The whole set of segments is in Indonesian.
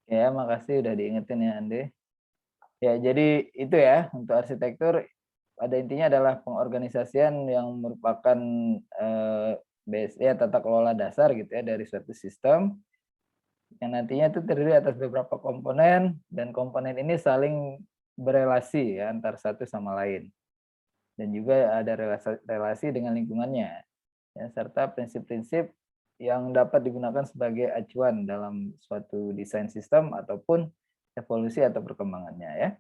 Ya, makasih udah diingetin ya, Ande. Ya, jadi itu ya, untuk arsitektur pada intinya adalah pengorganisasian yang merupakan base ya tata kelola dasar gitu ya dari suatu sistem yang nantinya itu terdiri atas beberapa komponen dan komponen ini saling berelasi ya antar satu sama lain dan juga ada relasi dengan lingkungannya ya serta prinsip-prinsip yang dapat digunakan sebagai acuan dalam suatu desain sistem ataupun evolusi atau perkembangannya ya.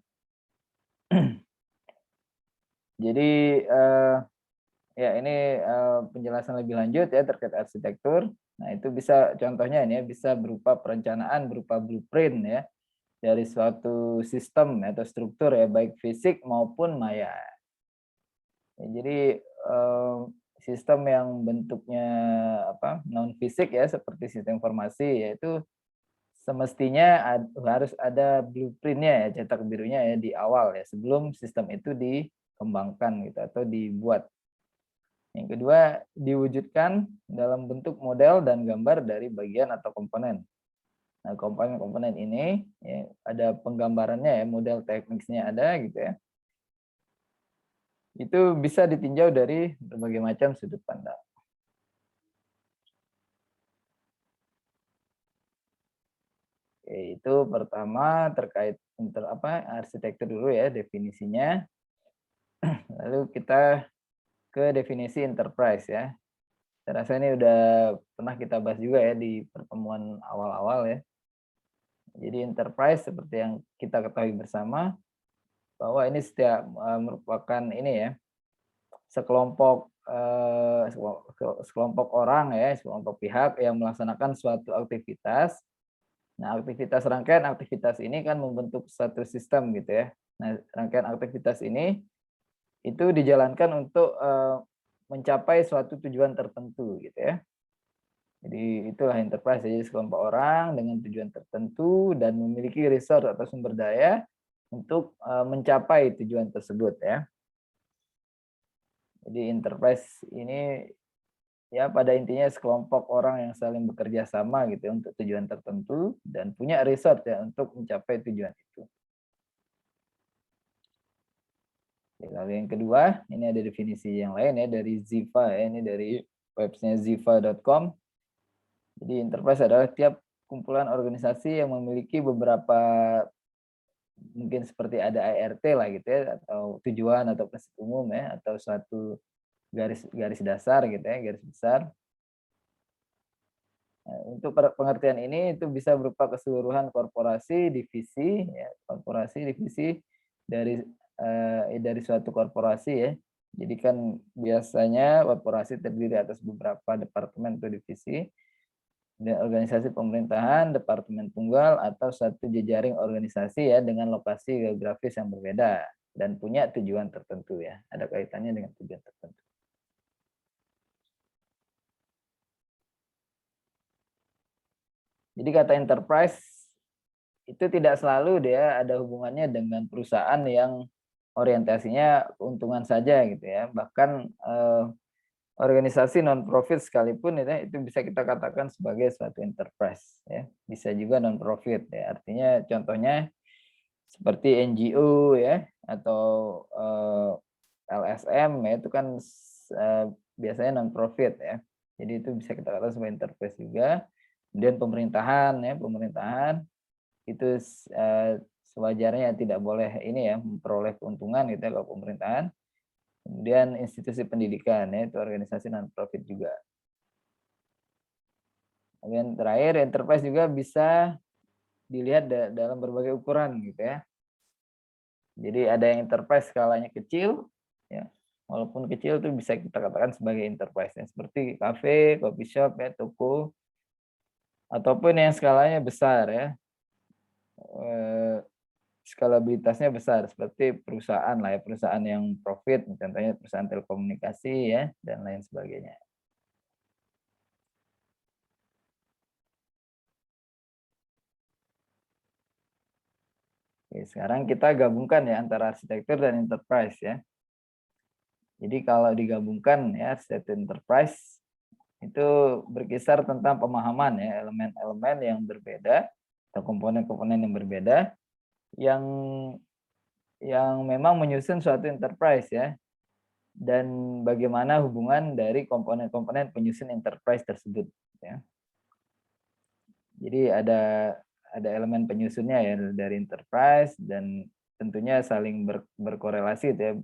Jadi ya ini penjelasan lebih lanjut ya terkait arsitektur. Nah, itu bisa contohnya ini ya bisa berupa perencanaan berupa blueprint ya dari suatu sistem atau struktur ya baik fisik maupun maya. Ya, jadi sistem yang bentuknya apa non fisik ya seperti sistem informasi yaitu semestinya harus ada blueprintnya ya cetak birunya ya di awal ya sebelum sistem itu dikembangkan gitu atau dibuat. Yang kedua, diwujudkan dalam bentuk model dan gambar dari bagian atau komponen. Nah, komponen-komponen ini ya, ada penggambarannya ya, model tekniknya ada gitu ya. Itu bisa ditinjau dari berbagai macam sudut pandang. Oke, itu pertama terkait arsitektur dulu ya definisinya. Lalu kita ke definisi enterprise ya. Saya rasa ini udah pernah kita bahas juga ya di pertemuan awal-awal ya. Jadi enterprise seperti yang kita ketahui bersama bahwa ini setiap merupakan ini ya, sekelompok sekelompok orang ya, sekelompok pihak yang melaksanakan suatu aktivitas. Nah, aktivitas rangkaian aktivitas ini kan membentuk satu sistem gitu ya. Nah, rangkaian aktivitas ini itu dijalankan untuk mencapai suatu tujuan tertentu gitu ya. Jadi itulah enterprise, jadi sekelompok orang dengan tujuan tertentu dan memiliki resource atau sumber daya untuk mencapai tujuan tersebut ya. Jadi enterprise ini ya pada intinya sekelompok orang yang saling bekerja sama gitu ya untuk tujuan tertentu dan punya resource ya untuk mencapai tujuan itu. Lalu yang kedua, ini ada definisi yang lain ya dari Ziva ya, ini dari website ziva.com. Jadi enterprise adalah tiap kumpulan organisasi yang memiliki beberapa mungkin seperti ada ART lah gitu ya atau tujuan atau prinsip umum ya atau suatu garis garis dasar gitu ya, garis besar. Nah, untuk pengertian ini itu bisa berupa keseluruhan korporasi, divisi ya, korporasi, divisi dari dari suatu korporasi ya. Jadi kan biasanya korporasi terdiri atas beberapa departemen atau divisi dan organisasi pemerintahan, departemen tunggal atau satu jejaring organisasi ya dengan lokasi geografis yang berbeda dan punya tujuan tertentu ya. Ada kaitannya dengan tujuan tertentu. Jadi kata enterprise itu tidak selalu dia ada hubungannya dengan perusahaan yang orientasinya keuntungan saja gitu ya. Bahkan organisasi non profit sekalipun itu bisa kita katakan sebagai suatu enterprise ya. Bisa juga non profit ya. Artinya contohnya seperti NGO ya atau LSM ya itu kan biasanya non profit ya. Jadi itu bisa kita katakan sebagai enterprise juga. Kemudian pemerintahan ya, pemerintahan itu sewajarnya tidak boleh ini ya memperoleh keuntungan gitu ya kalau pemerintahan. Kemudian institusi pendidikan ya itu organisasi non profit juga. Kemudian terakhir enterprise juga bisa dilihat dalam berbagai ukuran gitu ya. Jadi ada yang enterprise skalanya kecil ya. Walaupun kecil itu bisa kita katakan sebagai enterprise ya. Seperti kafe, coffee shop ya, toko ataupun yang skalanya besar ya. Eh, Skalabilitasnya besar seperti perusahaan lah ya, perusahaan yang profit, contohnya perusahaan telekomunikasi ya dan lain sebagainya. Oke, sekarang kita gabungkan ya antara arsitektur dan enterprise ya. Jadi kalau digabungkan ya arsitektur enterprise itu berkisar tentang pemahaman ya elemen-elemen yang berbeda atau komponen-komponen yang berbeda yang memang menyusun suatu enterprise ya, dan bagaimana hubungan dari komponen-komponen penyusun enterprise tersebut ya. Jadi ada elemen penyusunnya ya dari enterprise, dan tentunya saling berkorelasi gitu ya,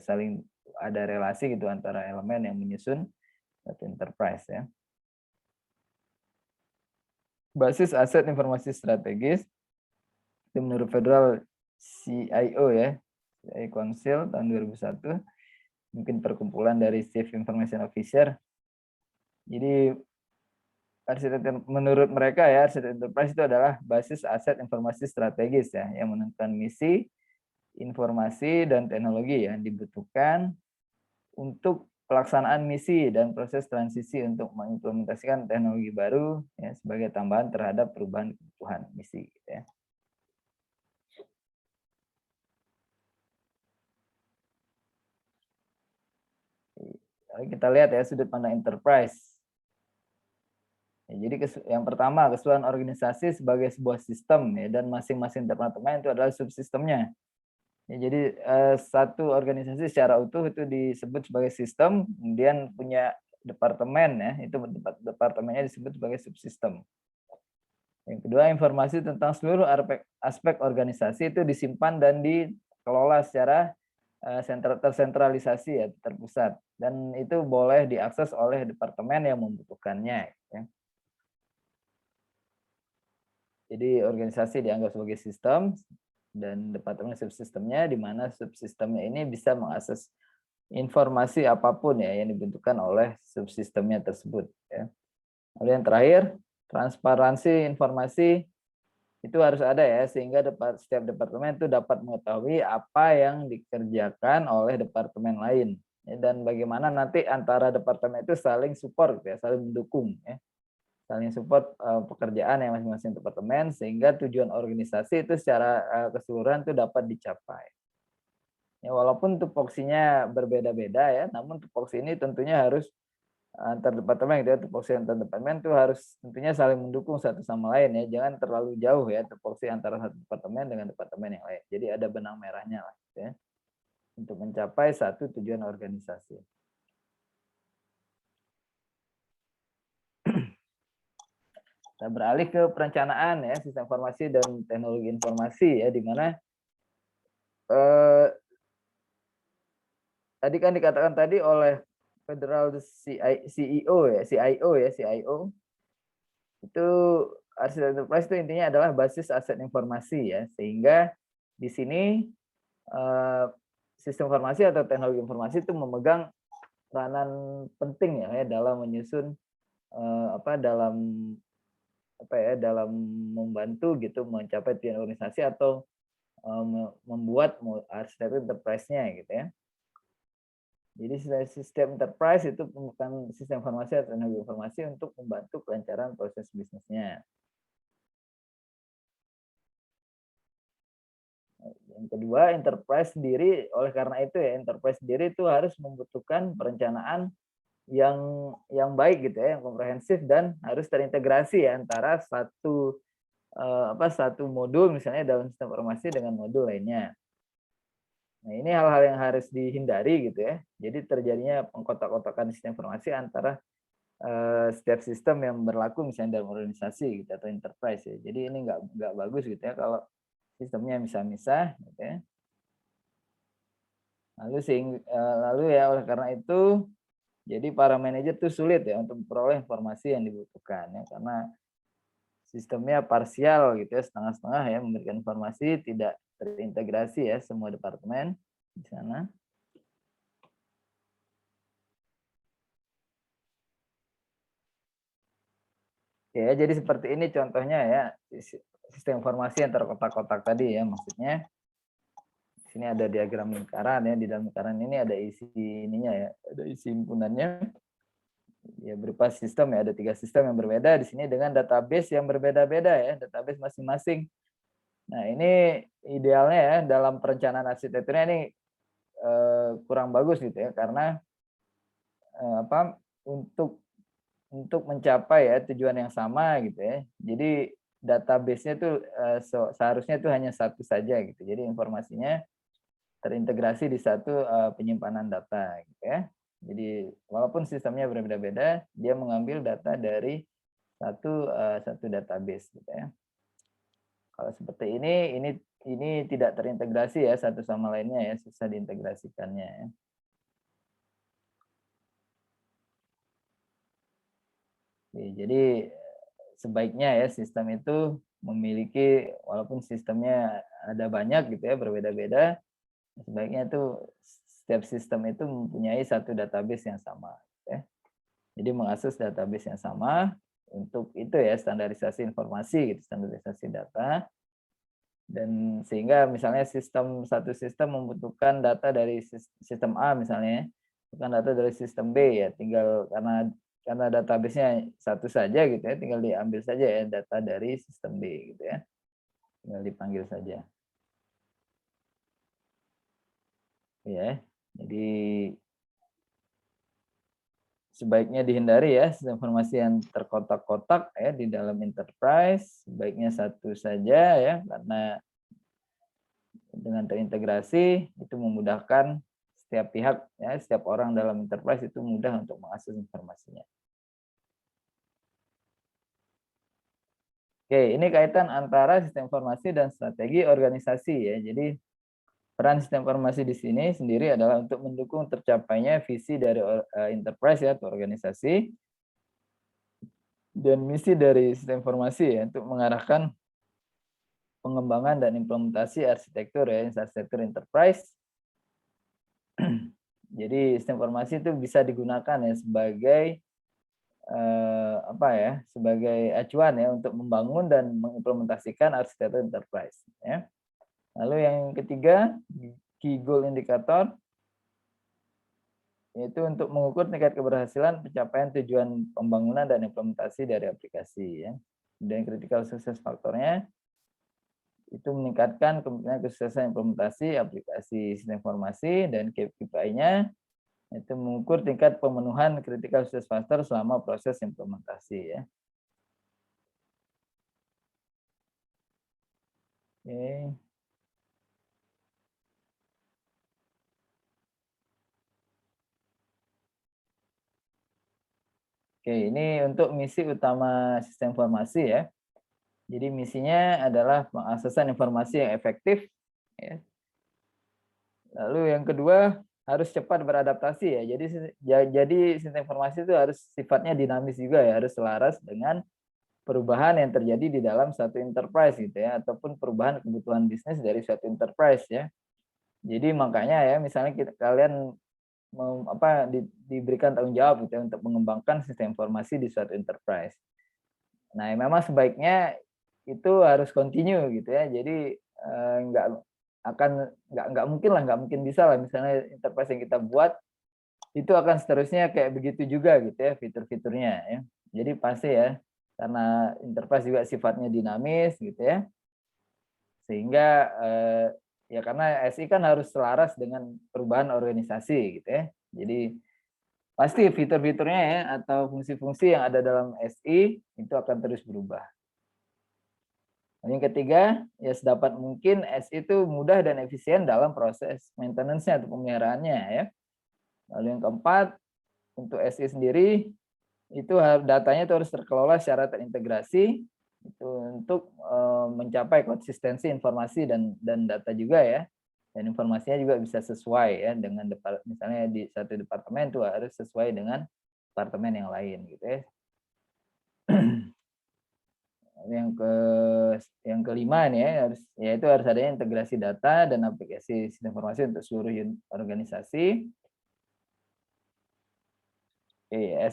saling ada relasi gitu antara elemen yang menyusun suatu enterprise ya. Basis aset informasi strategis itu menurut Federal CIO ya, CIO Council tahun 2001, mungkin perkumpulan dari Chief Information Officer. Jadi menurut mereka ya, arsitektur enterprise itu adalah basis aset informasi strategis ya, yang menentukan misi, informasi, dan teknologi yang dibutuhkan untuk pelaksanaan misi dan proses transisi untuk mengimplementasikan teknologi baru ya, sebagai tambahan terhadap perubahan kebutuhan misi gitu ya. Kita lihat ya sudut pandang enterprise. Ya, jadi yang pertama, keseluruhan organisasi sebagai sebuah sistem ya, dan masing-masing departemen itu adalah subsistemnya. Ya, jadi satu organisasi secara utuh itu disebut sebagai sistem, kemudian punya departemen ya, itu departemennya disebut sebagai subsistem. Yang kedua, informasi tentang seluruh aspek organisasi itu disimpan dan dikelola secara tersentralisasi ya, terpusat, dan itu boleh diakses oleh departemen yang membutuhkannya ya. Jadi organisasi dianggap sebagai sistem dan departemen subsistemnya, di mana subsistemnya ini bisa mengakses informasi apapun ya yang dibutuhkan oleh subsistemnya tersebut ya. Lalu yang terakhir, transparansi informasi itu harus ada ya, sehingga setiap departemen itu dapat mengetahui apa yang dikerjakan oleh departemen lain ya, dan bagaimana nanti antara departemen itu saling support ya, saling mendukung ya. Saling support pekerjaan yang masing-masing departemen, sehingga tujuan organisasi itu secara keseluruhan itu dapat dicapai. Ya, walaupun tupoksinya berbeda-beda ya, namun tupoksi ini tentunya harus antar departemen gitu ya, tupoksi antar departemen itu harus tentunya saling mendukung satu sama lain ya, jangan terlalu jauh ya tupoksi antara satu departemen dengan departemen yang lain. Jadi ada benang merahnya lah gitu ya, untuk mencapai satu tujuan organisasi. Kita beralih ke perencanaan ya, sistem informasi dan teknologi informasi ya, di mana tadi kan dikatakan tadi oleh Federal CEO ya, CIO itu arsitektur enterprise itu intinya adalah basis aset informasi ya, sehingga di sini sistem informasi atau teknologi informasi itu memegang peranan penting ya dalam menyusun dalam dalam membantu gitu mencapai tujuan organisasi atau membuat arsitektur enterprise-nya gitu ya. Jadi sistem enterprise itu merupakan sistem informasi atau teknologi informasi untuk membantu kelancaran proses bisnisnya. Yang kedua, enterprise sendiri, oleh karena itu ya, enterprise sendiri itu harus membutuhkan perencanaan yang baik gitu ya, yang komprehensif, dan harus terintegrasi ya antara satu modul misalnya dalam sistem informasi dengan modul lainnya. Nah, ini hal-hal yang harus dihindari gitu ya. Jadi terjadinya pengkotak-kotakan sistem informasi antara setiap sistem yang berlaku misalnya dalam organisasi gitu atau enterprise ya. Jadi ini nggak bagus gitu ya kalau sistemnya misah-misah gitu ya. Lalu ya oleh karena itu jadi para manajer tuh sulit ya untuk memperoleh informasi yang dibutuhkan ya, karena sistemnya parsial gitu ya, setengah-setengah ya, memberikan informasi, tidak terintegrasi ya semua departemen di sana. Ya, jadi seperti ini contohnya ya, sistem informasi yang terkotak-kotak tadi ya, maksudnya di sini ada diagram lingkaran ya, di dalam lingkaran ini ada isi ininya ya, ada isi himpunannya ya, berupa sistem ya, ada 3 sistem yang berbeda di sini dengan database yang berbeda-beda ya, database masing-masing. Nah, ini idealnya ya dalam perencanaan arsitekturnya ini kurang bagus gitu ya, karena untuk mencapai ya tujuan yang sama gitu ya. Jadi database-nya itu seharusnya itu hanya satu saja gitu. Jadi informasinya terintegrasi di satu penyimpanan data gitu ya. Jadi walaupun sistemnya berbeda-beda, dia mengambil data dari satu database gitu ya. Kalau seperti ini tidak terintegrasi ya satu sama lainnya ya, susah diintegrasikannya ya. Oke, jadi sebaiknya ya sistem itu memiliki, walaupun sistemnya ada banyak gitu ya, berbeda-beda, sebaiknya itu setiap sistem itu mempunyai satu database yang sama gitu ya. Jadi mengakses database yang sama untuk itu ya, standarisasi informasi gitu, standarisasi data. Dan sehingga misalnya satu sistem membutuhkan data dari sistem A misalnya, bukan data dari sistem B ya, tinggal karena database-nya satu saja gitu ya, tinggal diambil saja ya data dari sistem B gitu ya. Tinggal dipanggil saja. Ya. Jadi sebaiknya dihindari ya sistem informasi yang terkotak-kotak ya di dalam enterprise, sebaiknya satu saja ya, karena dengan terintegrasi itu memudahkan setiap pihak ya, setiap orang dalam enterprise itu mudah untuk mengakses informasinya. Oke, ini kaitan antara sistem informasi dan strategi organisasi ya. Jadi peran sistem informasi di sini sendiri adalah untuk mendukung tercapainya visi dari enterprise ya atau organisasi, dan misi dari sistem informasi ya untuk mengarahkan pengembangan dan implementasi arsitektur ya, arsitektur enterprise. Jadi sistem informasi itu bisa digunakan ya sebagai sebagai acuan ya untuk membangun dan mengimplementasikan arsitektur enterprise ya. Lalu yang ketiga, key goal indicator, yaitu untuk mengukur tingkat keberhasilan pencapaian tujuan pembangunan dan implementasi dari aplikasi ya. Dan critical success faktornya itu meningkatkan kemungkinan kesuksesan implementasi aplikasi sistem informasi, dan KPI-nya itu mengukur tingkat pemenuhan critical success factor selama proses implementasi ya. Oke. Oke, ini untuk misi utama sistem informasi ya. Jadi misinya adalah pengaksesan informasi yang efektif ya. Lalu yang kedua, harus cepat beradaptasi ya. Jadi sistem informasi itu harus sifatnya dinamis juga ya, harus selaras dengan perubahan yang terjadi di dalam suatu enterprise gitu ya, ataupun perubahan kebutuhan bisnis dari suatu enterprise ya. Jadi makanya ya, misalnya kalian diberikan tanggung jawab gitu ya untuk mengembangkan sistem informasi di suatu enterprise. Nah, memang sebaiknya itu harus continue gitu ya. Jadi nggak mungkin lah, nggak mungkin bisa lah misalnya enterprise yang kita buat itu akan seterusnya kayak begitu juga gitu ya fitur-fiturnya ya. Jadi pasti ya, karena enterprise juga sifatnya dinamis gitu ya, sehingga ya karena SI kan harus selaras dengan perubahan organisasi gitu ya. Jadi pasti fitur-fiturnya ya atau fungsi-fungsi yang ada dalam SI itu akan terus berubah. Yang ketiga, ya sedapat mungkin SI itu mudah dan efisien dalam proses maintenance-nya atau pemeliharaannya ya. Lalu yang keempat, untuk SI sendiri itu datanya itu harus terkelola secara terintegrasi itu untuk mencapai konsistensi informasi dan data juga ya. Dan informasinya juga bisa sesuai ya dengan misalnya di satu departemen itu harus sesuai dengan departemen yang lain gitu ya. Yang kelima nih ya, yaitu harus adanya integrasi data dan aplikasi sistem informasi untuk seluruh organisasi.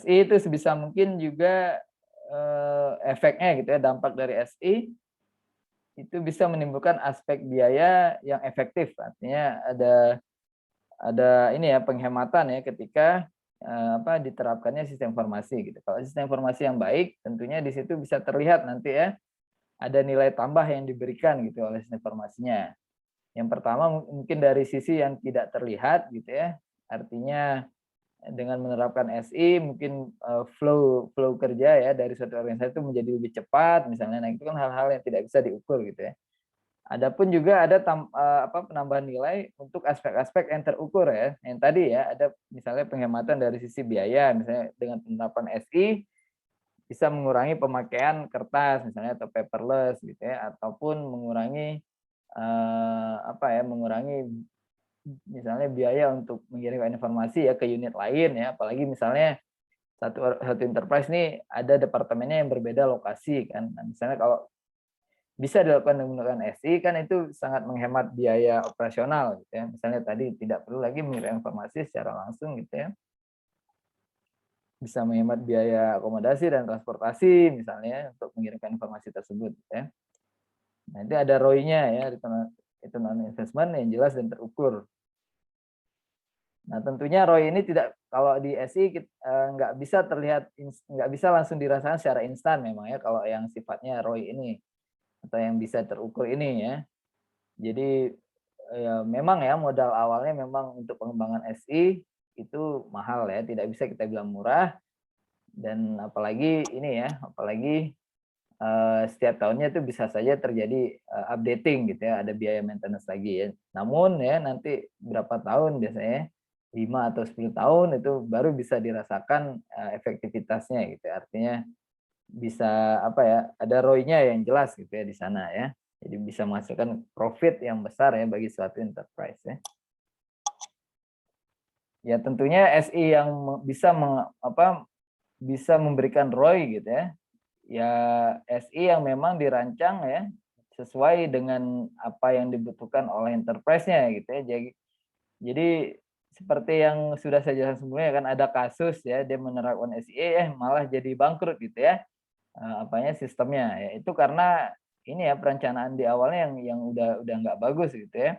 SI itu sebisa mungkin juga efeknya gitu ya, dampak dari SI itu bisa menimbulkan aspek biaya yang efektif. Artinya ada ini ya penghematan ya ketika diterapkannya sistem informasi gitu. Kalau sistem informasi yang baik, tentunya di situ bisa terlihat nanti ya ada nilai tambah yang diberikan gitu oleh sistem informasinya. Yang pertama mungkin dari sisi yang tidak terlihat gitu ya, artinya dengan menerapkan SI mungkin flow kerja ya dari suatu organisasi itu menjadi lebih cepat misalnya. Nah, itu kan hal-hal yang tidak bisa diukur gitu ya. Adapun juga ada penambahan nilai untuk aspek-aspek yang terukur ya. Yang tadi ya, ada misalnya penghematan dari sisi biaya, misalnya dengan penerapan SI bisa mengurangi pemakaian kertas misalnya atau paperless gitu ya, ataupun mengurangi mengurangi misalnya biaya untuk mengirimkan informasi ya ke unit lain ya, apalagi misalnya satu enterprise nih ada departemennya yang berbeda lokasi kan. Nah, misalnya kalau bisa dilakukan menggunakan SI kan itu sangat menghemat biaya operasional gitu ya. Misalnya tadi tidak perlu lagi mengirim informasi secara langsung gitu ya. Bisa menghemat biaya akomodasi dan transportasi misalnya untuk mengirimkan informasi tersebut gitu ya. Nah, itu ada ROI-nya ya, return on investment yang jelas dan terukur. Nah, tentunya ROI ini tidak, kalau di SI nggak bisa terlihat, nggak bisa langsung dirasakan secara instan memang ya kalau yang sifatnya ROI ini atau yang bisa terukur ini ya. Jadi ya memang ya modal awalnya memang untuk pengembangan SI itu mahal ya, tidak bisa kita bilang murah, dan apalagi ini ya, apalagi setiap tahunnya itu bisa saja terjadi updating gitu ya, ada biaya maintenance lagi ya. Namun ya nanti berapa tahun biasanya 5 atau 10 tahun itu baru bisa dirasakan efektivitasnya gitu ya. Artinya bisa ada ROI-nya yang jelas gitu ya di sana ya. Jadi bisa menghasilkan profit yang besar ya bagi suatu enterprise ya. Ya tentunya SI yang bisa memberikan ROI gitu ya. Ya SI yang memang dirancang ya sesuai dengan apa yang dibutuhkan oleh enterprise-nya gitu ya. Jadi seperti yang sudah saya jelaskan sebelumnya kan ada kasus ya dia menerapkan SI malah jadi bangkrut gitu ya. Sistemnya ya itu karena ini ya perencanaan di awalnya yang udah nggak bagus gitu ya,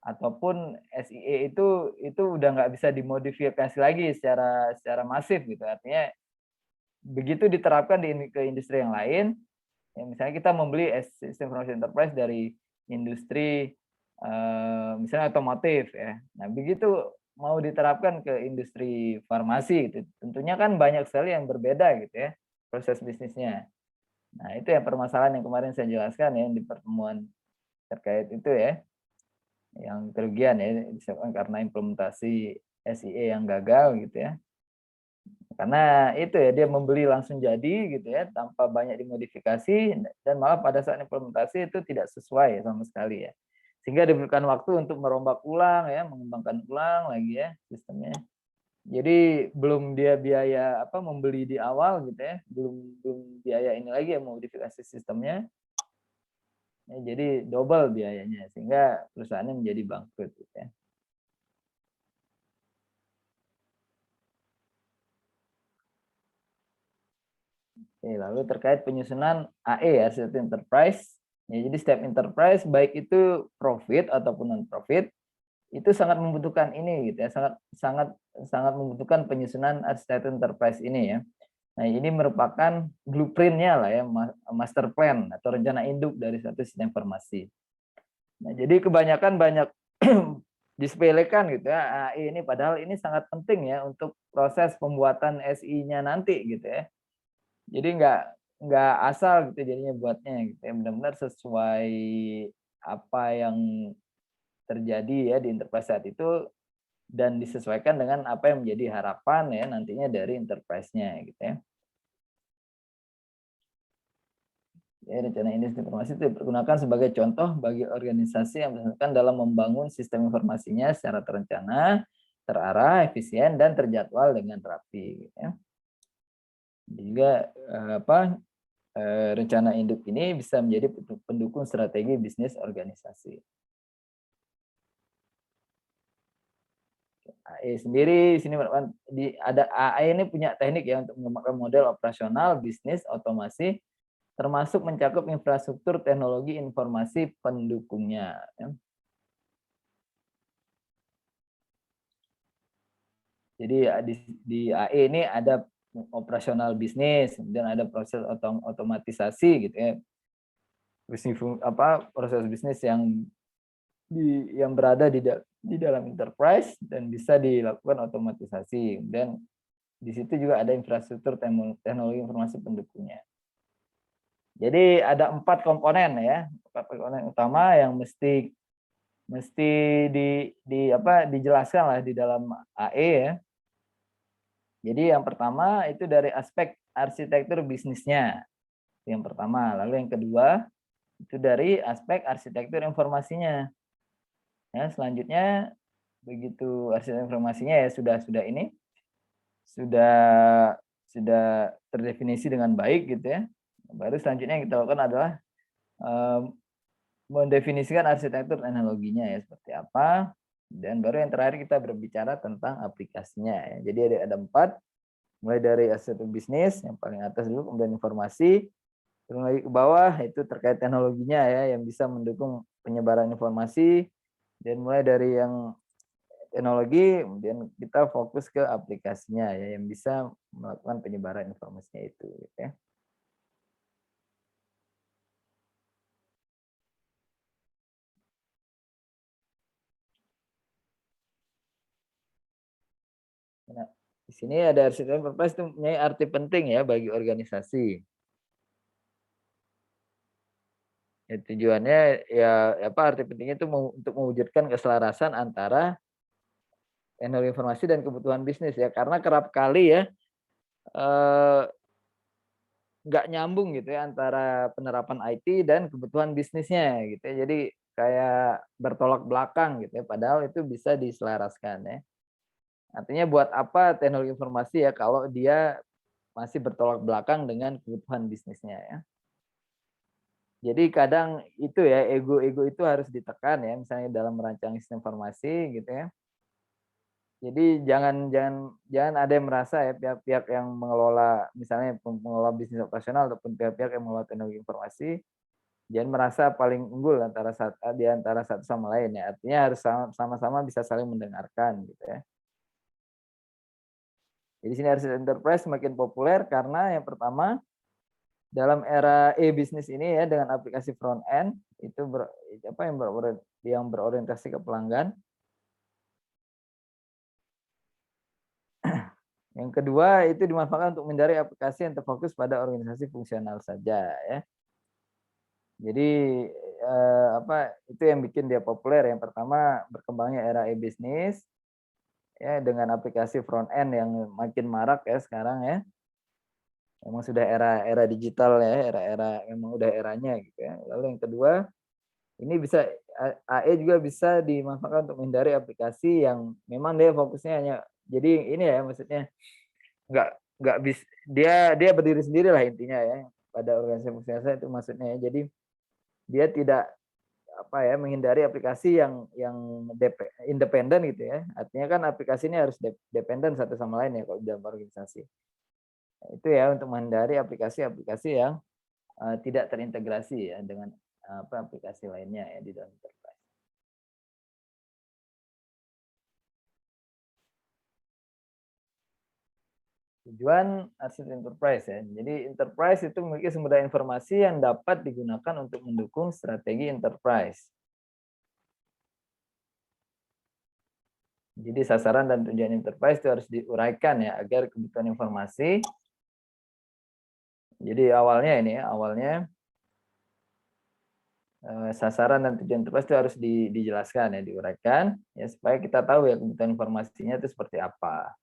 ataupun SIE itu udah nggak bisa dimodifikasi lagi secara masif gitu. Artinya begitu diterapkan ke industri yang lain, ya misalnya kita membeli sistem informasi enterprise dari industri misalnya otomotif ya. Nah, begitu mau diterapkan ke industri farmasi gitu, tentunya kan banyak sekali yang berbeda gitu ya proses bisnisnya. Nah, itu ya permasalahan yang kemarin saya jelaskan ya di pertemuan terkait itu ya, yang kerugian ya disebabkan karena implementasi SIE yang gagal gitu ya. Karena itu ya dia membeli langsung jadi gitu ya tanpa banyak dimodifikasi, dan malah pada saat implementasi itu tidak sesuai sama sekali ya. Sehingga dibutuhkan waktu untuk merombak ulang ya, mengembangkan ulang lagi ya sistemnya. Jadi belum dia biaya membeli di awal gitu ya, belum belum biaya ini lagi ya modifikasi sistemnya. Ya, jadi double biayanya sehingga perusahaannya menjadi bangkrut gitu ya. Oke, lalu terkait penyusunan AE ya, Asset Enterprise. Ya, jadi setiap enterprise baik itu profit ataupun non profit itu sangat membutuhkan ini gitu ya, sangat sangat sangat membutuhkan penyusunan Asset Enterprise ini ya. Nah, ini merupakan blueprint-nya lah ya, master plan atau rencana induk dari satu sistem informasi. Nah, jadi kebanyakan banyak disepelekan gitu ya AE ini, padahal ini sangat penting ya untuk proses pembuatan SI-nya nanti gitu ya. Jadi nggak asal gitu jadinya buatnya gitu ya, benar-benar sesuai apa yang terjadi ya di enterprise saat itu dan disesuaikan dengan apa yang menjadi harapan ya nantinya dari enterprise-nya gitu ya. Ya, rencana industri informasi itu dipergunakan sebagai contoh bagi organisasi yang misalkan dalam membangun sistem informasinya secara terencana, terarah, efisien, dan terjadwal dengan rapi. Gitu ya. Juga rencana induk ini bisa menjadi pendukung strategi bisnis organisasi. AE sendiri sini ada AE ini punya teknik ya untuk mengembangkan model operasional bisnis otomasi termasuk mencakup infrastruktur teknologi informasi pendukungnya. Ya. Jadi di AE ini ada operasional bisnis, kemudian ada proses otomatisasi gitu ya. Proses bisnis yang berada di dalam enterprise dan bisa dilakukan otomatisasi. Dan di situ juga ada infrastruktur teknologi informasi pendukungnya. Jadi ada 4 komponen ya, 4 komponen utama yang mesti dijelaskan lah di dalam AE ya. Jadi yang pertama itu dari aspek arsitektur bisnisnya, yang pertama. Lalu yang kedua itu dari aspek arsitektur informasinya. Ya, selanjutnya begitu arsitektur informasinya ya sudah terdefinisi dengan baik gitu ya. Baru selanjutnya yang kita lakukan adalah mendefinisikan arsitektur teknologinya ya seperti apa, dan baru yang terakhir kita berbicara tentang aplikasinya ya. Jadi ada 4, mulai dari arsitektur bisnis yang paling atas dulu, kemudian informasi, turun lagi ke bawah itu terkait teknologinya ya yang bisa mendukung penyebaran informasi, dan mulai dari yang teknologi kemudian kita fokus ke aplikasinya ya yang bisa melakukan penyebaran informasinya itu gitu ya. Nah, di sini ada arsitektur enterprise itu mempunyai arti penting ya bagi organisasi. Ya, tujuannya ya apa arti pentingnya itu untuk mewujudkan keselarasan antara teknologi informasi dan kebutuhan bisnis ya, karena kerap kali ya eh, nggak nyambung gitu ya antara penerapan IT dan kebutuhan bisnisnya gitu ya. Jadi kayak bertolak belakang gitu ya, padahal itu bisa diselaraskan ya. Artinya buat apa teknologi informasi ya kalau dia masih bertolak belakang dengan kebutuhan bisnisnya ya. Jadi kadang itu ya ego-ego itu harus ditekan ya, misalnya dalam merancang sistem informasi gitu ya. Jadi jangan jangan jangan ada yang merasa ya pihak-pihak yang mengelola misalnya pengelola bisnis operasional ataupun pihak-pihak yang mengelola teknologi informasi, jangan merasa paling unggul di antara satu sama lain ya. Artinya harus sama-sama bisa saling mendengarkan gitu ya. Jadi sini harus enterprise semakin populer karena yang pertama dalam era e-bisnis ini ya dengan aplikasi front end itu yang berorientasi ke pelanggan. Yang kedua itu dimanfaatkan untuk menghindari aplikasi yang terfokus pada organisasi fungsional saja ya. Jadi itu yang bikin dia populer. Yang pertama berkembangnya era e-bisnis ya dengan aplikasi front end yang makin marak ya sekarang ya. Memang sudah era digital ya, era-era memang udah eranya gitu ya. Lalu yang kedua, ini bisa AE juga bisa dimanfaatkan untuk menghindari aplikasi yang memang dia fokusnya hanya jadi ini ya maksudnya nggak dia dia berdiri sendiri lah intinya ya pada organisasi fungsional itu maksudnya ya. Jadi dia tidak menghindari aplikasi yang independen gitu ya. Artinya kan aplikasi ini harus dependen satu sama lain ya kalau dalam organisasi. Nah, itu ya untuk menghindari aplikasi-aplikasi yang tidak terintegrasi ya dengan aplikasi lainnya ya di dalam enterprise. Tujuan arsitektur enterprise ya. Jadi enterprise itu memiliki sumber daya informasi yang dapat digunakan untuk mendukung strategi enterprise. Jadi sasaran dan tujuan enterprise itu harus diuraikan ya agar kebutuhan informasi. Jadi awalnya sasaran dan tujuan enterprise itu harus dijelaskan ya, diuraikan ya supaya kita tahu ya kebutuhan informasinya itu seperti apa.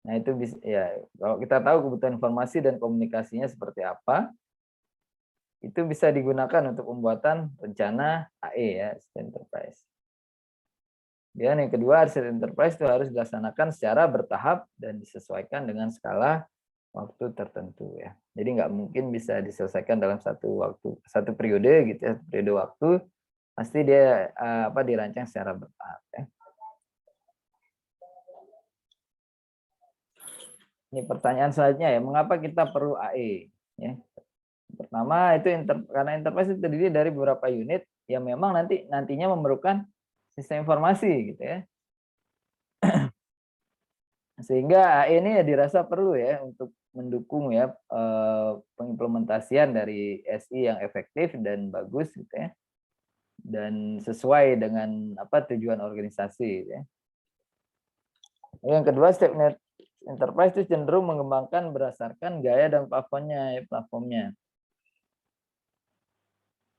Nah, itu bisa ya kalau kita tahu kebutuhan informasi dan komunikasinya seperti apa, itu bisa digunakan untuk pembuatan rencana AE ya, enterprise. Dan yang kedua, arsitektur enterprise itu harus dilaksanakan secara bertahap dan disesuaikan dengan skala waktu tertentu ya. Jadi nggak mungkin bisa diselesaikan dalam satu periode gitu ya, periode waktu pasti dia dirancang secara bertahap ya. Ini pertanyaan selanjutnya ya, mengapa kita perlu AE? Ya. Pertama itu karena enterprise itu terdiri dari beberapa unit yang memang nantinya memerlukan sistem informasi gitu ya. Sehingga AE ini ya dirasa perlu ya untuk mendukung ya pengimplementasian dari SI yang efektif dan bagus gitu ya. dan sesuai dengan tujuan organisasi ya. Yang kedua, step enterprise itu cenderung mengembangkan berdasarkan gaya dan platformnya.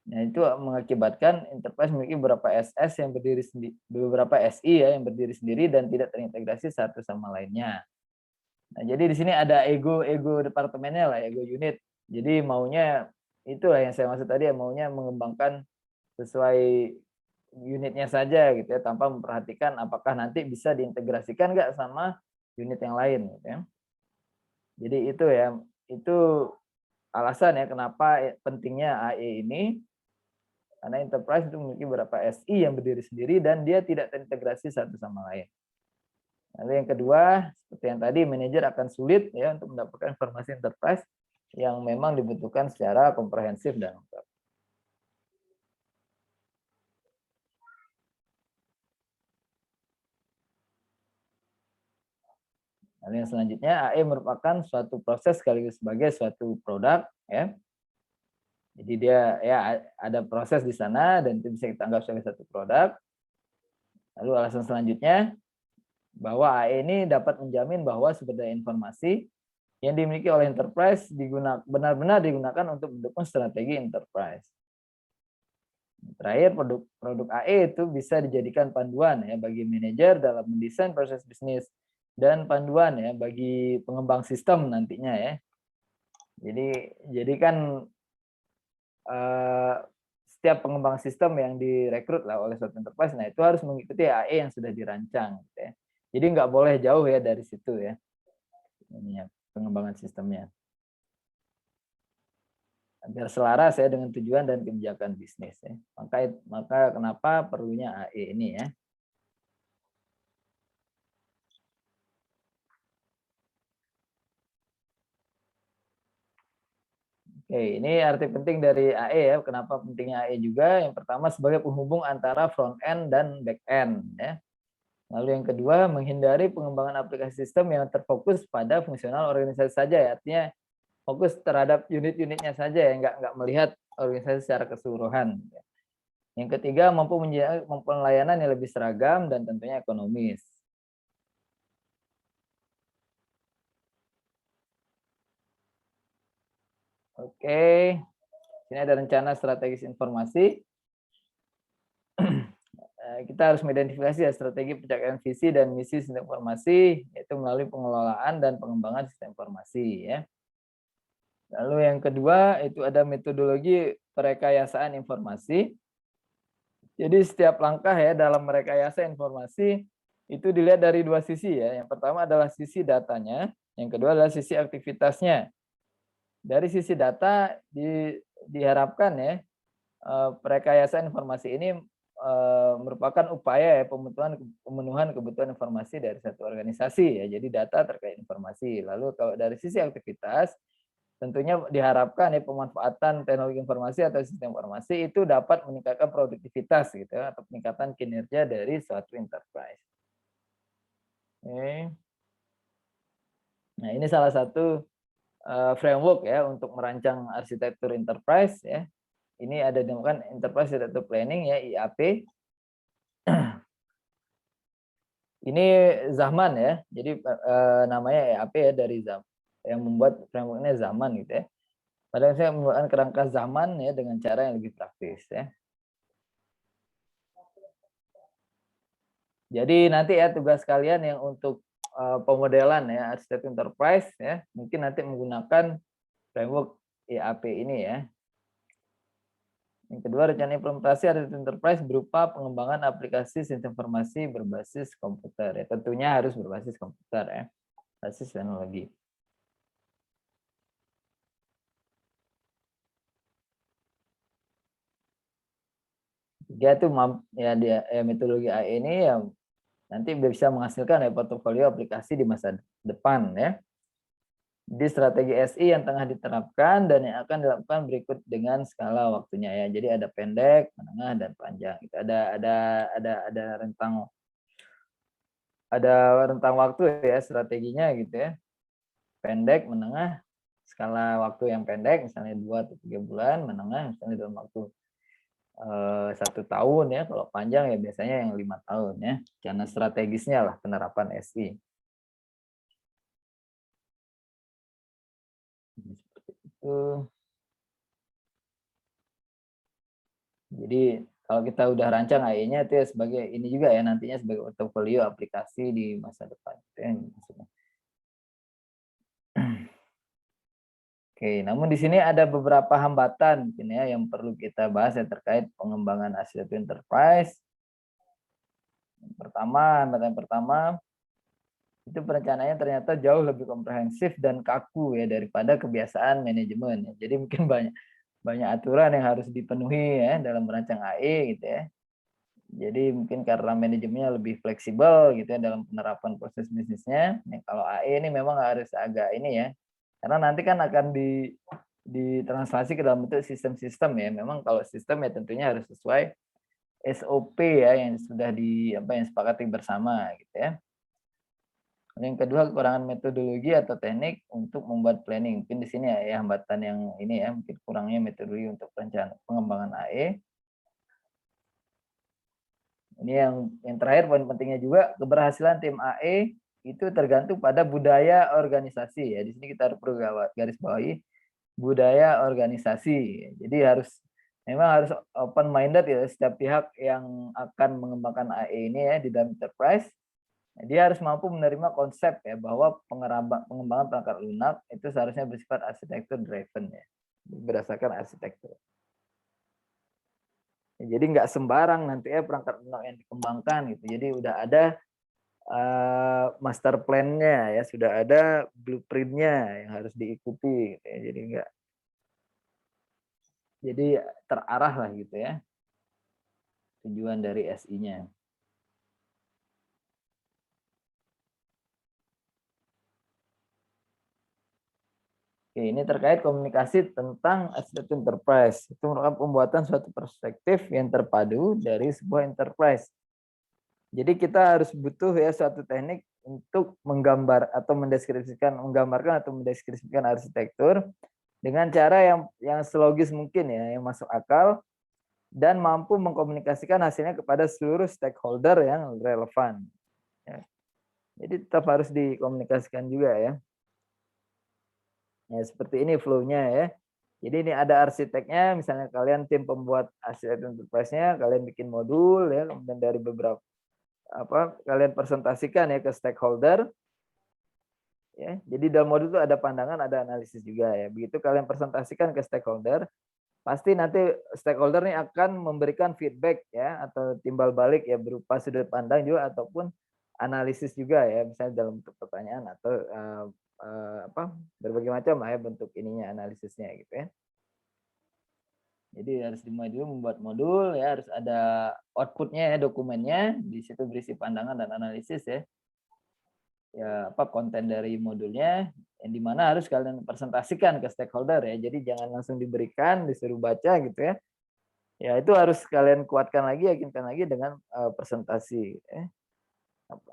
Nah, itu mengakibatkan enterprise memiliki beberapa SS yang berdiri sendiri, beberapa SI ya yang berdiri sendiri dan tidak terintegrasi satu sama lainnya. Nah, jadi di sini ada ego departemennya lah, ego unit. Jadi maunya itulah yang saya maksud tadi ya, maunya mengembangkan sesuai unitnya saja gitu ya, tanpa memperhatikan apakah nanti bisa diintegrasikan nggak sama unit yang lain gitu ya. Jadi itu ya, itu alasan ya kenapa pentingnya AE ini. Karena enterprise itu memiliki beberapa SI yang berdiri sendiri dan dia tidak terintegrasi satu sama lain. Lalu yang kedua, seperti yang tadi, manajer akan sulit ya untuk mendapatkan informasi enterprise yang memang dibutuhkan secara komprehensif dan lengkap. Lalu yang selanjutnya, AE merupakan suatu proses sekaligus sebagai suatu produk ya. Jadi dia ya ada proses di sana dan itu bisa kita anggap sebagai satu produk. Lalu alasan selanjutnya, bahwa AE ini dapat menjamin bahwa sumber daya informasi yang dimiliki oleh enterprise benar-benar digunakan untuk mendukung strategi enterprise. Terakhir, produk AE itu bisa dijadikan panduan ya bagi manajer dalam mendesain proses bisnis dan panduan ya bagi pengembang sistem nantinya ya. Jadi kan setiap pengembang sistem yang direkrut lah oleh suatu enterprise, nah itu harus mengikuti AE yang sudah dirancang gitu ya. Jadi nggak boleh jauh ya dari situ ya. Ini ya, pengembangan sistemnya. Agar selaras ya dengan tujuan dan kebijakan bisnis ya. Maka kenapa perlunya AE ini ya. Oke, ini arti penting dari AE ya. Kenapa pentingnya AE juga? Yang pertama sebagai penghubung antara front end dan back end ya. Lalu yang kedua, menghindari pengembangan aplikasi sistem yang terfokus pada fungsional organisasi saja ya. Artinya fokus terhadap unit-unitnya saja ya, nggak melihat organisasi secara keseluruhan. Yang ketiga, mampu layanan yang lebih seragam dan tentunya ekonomis. Oke, sini ada rencana strategis informasi. Kita harus mengidentifikasi ya strategi pencapaian visi dan misi sistem informasi, yaitu melalui pengelolaan dan pengembangan sistem informasi ya. Lalu yang kedua itu ada metodologi perekayasaan informasi. Jadi setiap langkah ya dalam merekayasa informasi itu dilihat dari dua sisi ya. Yang pertama adalah sisi datanya, yang kedua adalah sisi aktivitasnya. Dari sisi data diharapkan ya perekayasaan informasi ini merupakan upaya ya pemenuhan kebutuhan informasi dari satu organisasi ya. Jadi data terkait informasi. Lalu kalau dari sisi aktivitas tentunya diharapkan ya pemanfaatan teknologi informasi atau sistem informasi itu dapat meningkatkan produktivitas gitu ya, atau peningkatan kinerja dari suatu enterprise. Oke. Nah, ini salah satu framework ya untuk merancang arsitektur enterprise ya. Ini ada dinamakan Enterprise Architecture Planning ya, IAP. Ini Zaman ya. Jadi namanya IAP ya dari Zaman. Yang membuat framework-nya Zaman gitu ya. Padahal saya menggunakan kerangka zaman ya dengan cara yang lebih praktis ya. Jadi nanti ya tugas kalian yang untuk pemodelan ya arsitektur enterprise ya, mungkin nanti menggunakan framework IAP ini ya. Yang kedua, rencana implementasi arsitektur enterprise berupa pengembangan aplikasi sistem informasi berbasis komputer ya. Tentunya harus berbasis komputer ya, basis teknologi. Dia tuh ya metodologi AE ini ya nanti bisa menghasilkan ya portofolio aplikasi di masa depan ya. Di strategi SI yang tengah diterapkan dan yang akan dilakukan berikut dengan skala waktunya ya. Jadi ada pendek, menengah dan panjang. Itu ada rentang waktu ya strateginya gitu ya. Pendek, menengah, skala waktu yang pendek misalnya 2 atau 3 bulan, menengah misalnya dalam waktu 1 tahun ya, kalau panjang ya biasanya yang 5 tahun ya, karena strategisnya lah penerapan SI. Seperti itu. Jadi kalau kita udah rancang AE-nya itu ya sebagai ini juga ya nantinya sebagai portofolio aplikasi di masa depan. Itu yang maksudnya. Oke, namun di sini ada beberapa hambatan mungkin ya yang perlu kita bahas ya terkait pengembangan arsitektur enterprise. Hambatan pertama itu perencanaannya ternyata jauh lebih komprehensif dan kaku ya daripada kebiasaan manajemen. Jadi mungkin banyak banyak aturan yang harus dipenuhi ya dalam merancang AE gitu ya. Jadi mungkin karena manajemennya lebih fleksibel gitu ya dalam penerapan proses bisnisnya. Nah, kalau AE ini memang harus agak ini ya, karena nanti kan akan ditranslasi ke dalam bentuk sistem-sistem ya. Memang kalau sistem ya tentunya harus sesuai SOP ya yang sudah yang sepakati bersama gitu ya. Yang kedua kekurangan metodologi atau teknik untuk membuat planning. Mungkin di sini ya hambatan yang ini ya, mungkin kurangnya metodologi untuk pengembangan AE. Ini yang terakhir poin pentingnya juga keberhasilan tim AE itu tergantung pada budaya organisasi ya. Di sini kita perlu garis bawahi budaya organisasi. Jadi memang harus open minded ya setiap pihak yang akan mengembangkan AE ini ya di dalam enterprise. Dia harus mampu menerima konsep ya bahwa pengembangan perangkat lunak itu seharusnya bersifat arsitektur driven ya, berdasarkan arsitektur. Jadi nggak sembarang nanti ya perangkat lunak yang dikembangkan gitu. Jadi udah ada master plan-nya ya, sudah ada blueprint-nya yang harus diikuti gitu ya. Jadi terarah lah gitu ya tujuan dari SI-nya. Oke, ini terkait komunikasi tentang arsitektur enterprise. Itu merupakan pembuatan suatu perspektif yang terpadu dari sebuah enterprise. Jadi kita harus butuh ya suatu teknik untuk menggambarkan atau mendeskripsikan arsitektur dengan cara yang selogis mungkin ya, yang masuk akal dan mampu mengkomunikasikan hasilnya kepada seluruh stakeholder yang relevan. Ya. Jadi tetap harus dikomunikasikan juga ya. Ya seperti ini flow-nya ya. Jadi ini ada arsiteknya, misalnya kalian tim pembuat arsitektur enterprise-nya, kalian bikin modul ya, kemudian dari beberapa kalian presentasikan ya ke stakeholder. Ya, jadi dalam modul itu ada pandangan, ada analisis juga ya. Begitu kalian presentasikan ke stakeholder, pasti nanti stakeholder ini akan memberikan feedback ya atau timbal balik ya berupa sudut pandang juga ataupun analisis juga ya, misalnya dalam bentuk pertanyaan atau berbagai macam lah ya bentuk ininya analisisnya gitu ya. Jadi harus dimulai dulu membuat modul ya, harus ada outputnya ya, dokumennya, di situ berisi pandangan dan analisis ya. Ya konten dari modulnya yang dimana harus kalian presentasikan ke stakeholder ya. Jadi jangan langsung diberikan, disuruh baca gitu ya. Ya itu harus kalian kuatkan lagi, yakinkan lagi dengan presentasi gitu ya.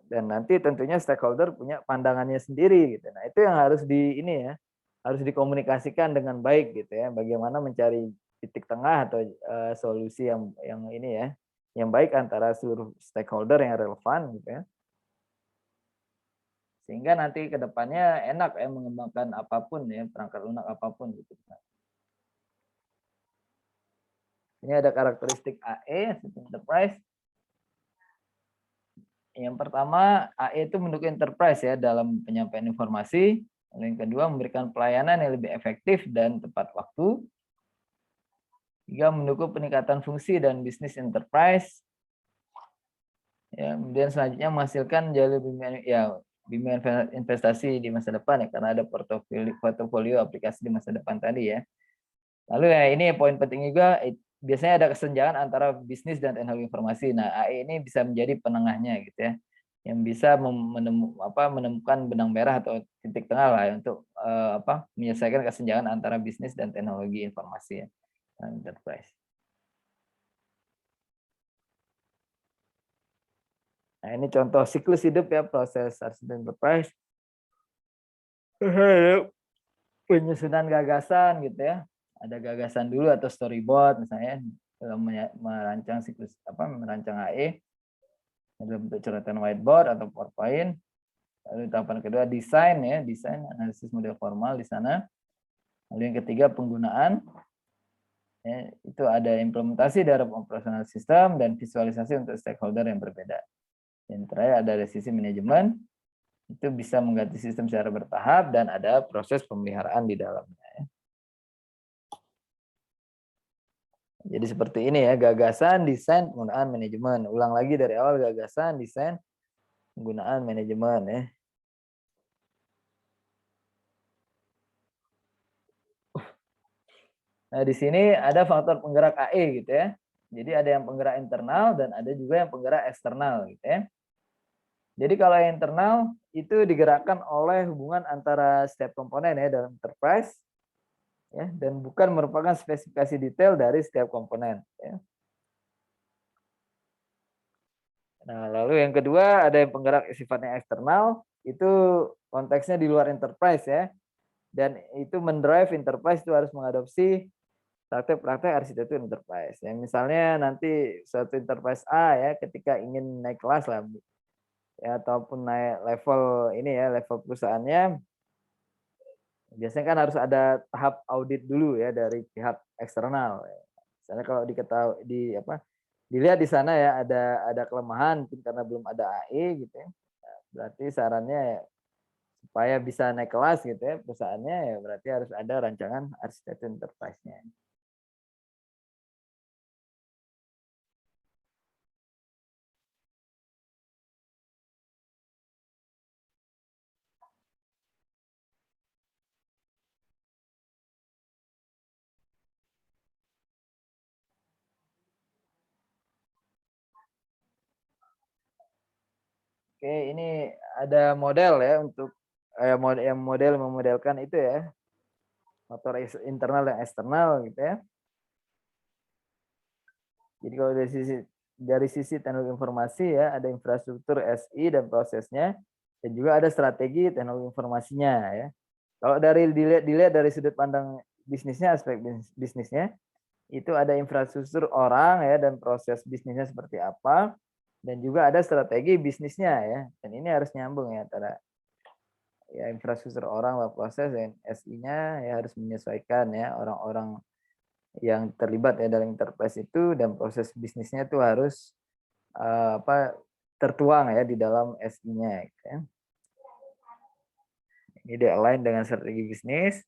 Dan nanti tentunya stakeholder punya pandangannya sendiri gitu. Nah, itu yang harus harus dikomunikasikan dengan baik gitu ya. Bagaimana mencari titik tengah atau solusi yang ini ya, yang baik antara seluruh stakeholder yang relevan gitu ya. Sehingga nanti ke depannya enak ya mengembangkan apapun ya, perangkat lunak apapun gitu. Ini ada karakteristik AE, System Enterprise. Yang pertama, AE itu mendukung enterprise ya dalam penyampaian informasi. Yang kedua, memberikan pelayanan yang lebih efektif dan tepat waktu. Tiga, mendukung peningkatan fungsi dan bisnis enterprise. Ya, kemudian selanjutnya menghasilkan jalur bimbingan investasi di masa depan ya, karena ada portofolio aplikasi di masa depan tadi ya. Lalu ya ini poin penting juga, biasanya ada kesenjangan antara bisnis dan teknologi informasi. Nah, AE ini bisa menjadi penengahnya gitu ya, yang bisa menemukan benang merah atau titik tengah lah ya, untuk menyelesaikan kesenjangan antara bisnis dan teknologi informasi ya, enterprise. Nah, ini contoh siklus hidup ya proses arsitektur enterprise. Penyusunan gagasan gitu ya. Ada gagasan dulu atau storyboard misalnya. dalam merancang siklus merancang AE dalam bentuk coretan whiteboard atau PowerPoint. Lalu tahapan kedua desain ya, desain analisis model formal di sana. Lalu yang ketiga penggunaan. Ya, itu ada implementasi dalam operasional sistem dan visualisasi untuk stakeholder yang berbeda. Yang terakhir ada dari sisi manajemen, itu bisa mengganti sistem secara bertahap dan ada proses pemeliharaan di dalamnya. Jadi seperti ini ya, gagasan, desain, penggunaan, manajemen. Ulang lagi dari awal, gagasan, desain, penggunaan, manajemen ya. Nah, di sini ada faktor penggerak AE gitu ya. Jadi ada yang penggerak internal dan ada juga yang penggerak eksternal gitu ya. Jadi kalau yang internal itu digerakkan oleh hubungan antara setiap komponen ya dalam enterprise ya, dan bukan merupakan spesifikasi detail dari setiap komponen ya. Nah, lalu yang kedua ada yang penggerak sifatnya eksternal, itu konteksnya di luar enterprise ya. Dan itu mendrive enterprise itu harus mengadopsi praktek-praktek arsitektur enterprise. Ya, misalnya nanti suatu enterprise A ya ketika ingin naik kelas lah ya ataupun naik level ini ya, level perusahaannya, biasanya kan harus ada tahap audit dulu ya dari pihak eksternal. Misalnya kalau diketahui dilihat di sana ya ada kelemahan mungkin karena belum ada AE gitu ya. Nah, berarti sarannya ya, supaya bisa naik kelas gitu ya perusahaannya ya berarti harus ada rancangan arsitektur enterprise-nya. Oke, ini ada model ya untuk yang model memodelkan itu ya, motor internal dan eksternal gitu ya. Jadi kalau dari sisi teknologi informasi ya, ada infrastruktur SI dan prosesnya, dan juga ada strategi teknologi informasinya ya. Kalau dilihat dari sudut pandang bisnisnya, aspek bisnisnya, itu ada infrastruktur orang ya dan proses bisnisnya seperti apa, dan juga ada strategi bisnisnya ya. Dan ini harus nyambung ya antara ya infrastruktur orang lah proses dan SI-nya ya harus menyesuaikan ya orang-orang yang terlibat ya dalam enterprise itu dan proses bisnisnya itu harus tertuang ya di dalam SI-nya gitu ya. Ini di-align dengan strategi bisnis.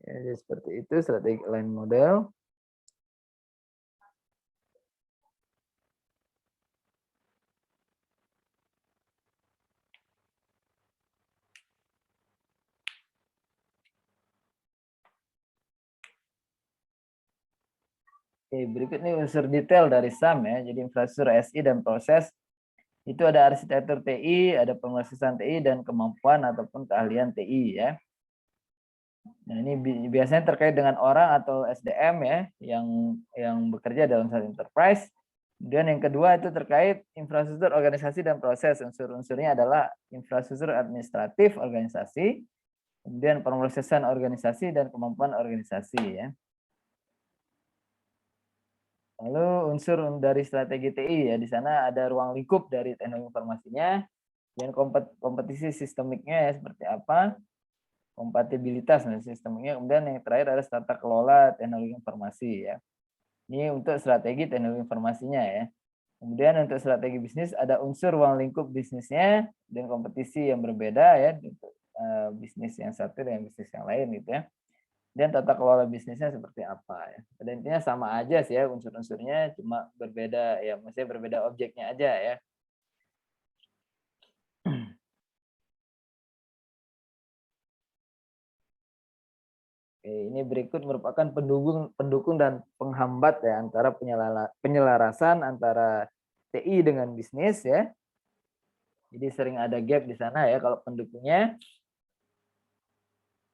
Ya, jadi seperti itu strategi align model. Oke, berikut ini unsur detail dari SAM ya. Jadi infrastruktur SI dan proses itu ada arsitektur TI, ada pemrosesan TI dan kemampuan ataupun keahlian TI ya. Nah, ini biasanya terkait dengan orang atau SDM ya yang bekerja dalam satu enterprise. Kemudian yang kedua itu terkait infrastruktur organisasi dan proses. Unsur-unsurnya adalah infrastruktur administratif organisasi, kemudian pemrosesan organisasi dan kemampuan organisasi ya. Lalu unsur dari strategi TI ya, di sana ada ruang lingkup dari teknologi informasinya, dan kompetisi sistemiknya ya seperti apa, kompatibilitas sistemiknya, kemudian yang terakhir ada tata kelola teknologi informasi ya. Ini untuk strategi teknologi informasinya ya. Kemudian untuk strategi bisnis ada unsur ruang lingkup bisnisnya dan kompetisi yang berbeda ya untuk bisnis yang satu dengan bisnis yang lain gitu ya. Dan tata kelola bisnisnya seperti apa ya. Pada intinya sama aja sih ya unsur-unsurnya, cuma berbeda ya, maksudnya berbeda objeknya aja ya. Oke, ini berikut merupakan pendukung dan penghambat ya antara penyelarasan antara TI dengan bisnis ya. Jadi sering ada gap di sana ya kalau pendukungnya.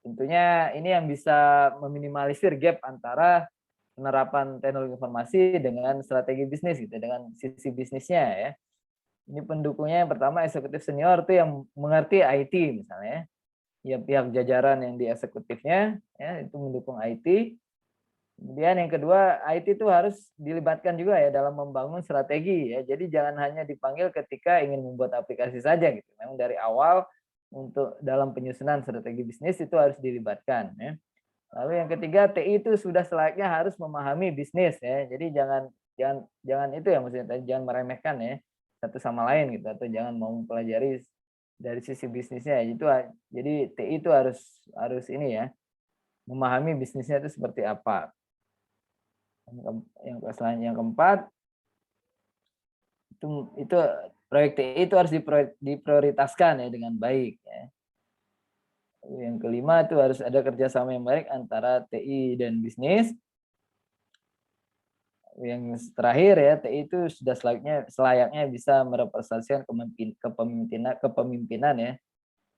Tentunya ini yang bisa meminimalisir gap antara penerapan teknologi informasi dengan strategi bisnis gitu, dengan sisi bisnisnya ya. Ini pendukungnya yang pertama eksekutif senior tuh yang mengerti IT misalnya. ya pihak jajaran yang di eksekutifnya, ya itu mendukung IT. Kemudian yang kedua, IT itu harus dilibatkan juga ya dalam membangun strategi ya. Jadi jangan hanya dipanggil ketika ingin membuat aplikasi saja gitu. Memang dari awal untuk dalam penyusunan strategi bisnis itu harus dilibatkan ya. Lalu yang ketiga, TI itu sudah selayaknya harus memahami bisnis ya. Jadi jangan jangan jangan itu ya maksudnya tadi, jangan meremehkan ya satu sama lain gitu, atau jangan mau mempelajari dari sisi bisnisnya. Itu jadi TI itu harus harus ini ya, memahami bisnisnya itu seperti apa. Yang keempat, itu proyek TI itu harus diprioritaskan ya dengan baik ya. Yang kelima itu harus ada kerjasama yang baik antara TI dan bisnis. Yang terakhir ya, TI itu sudah selayaknya bisa merepresentasikan kepemimpinan ya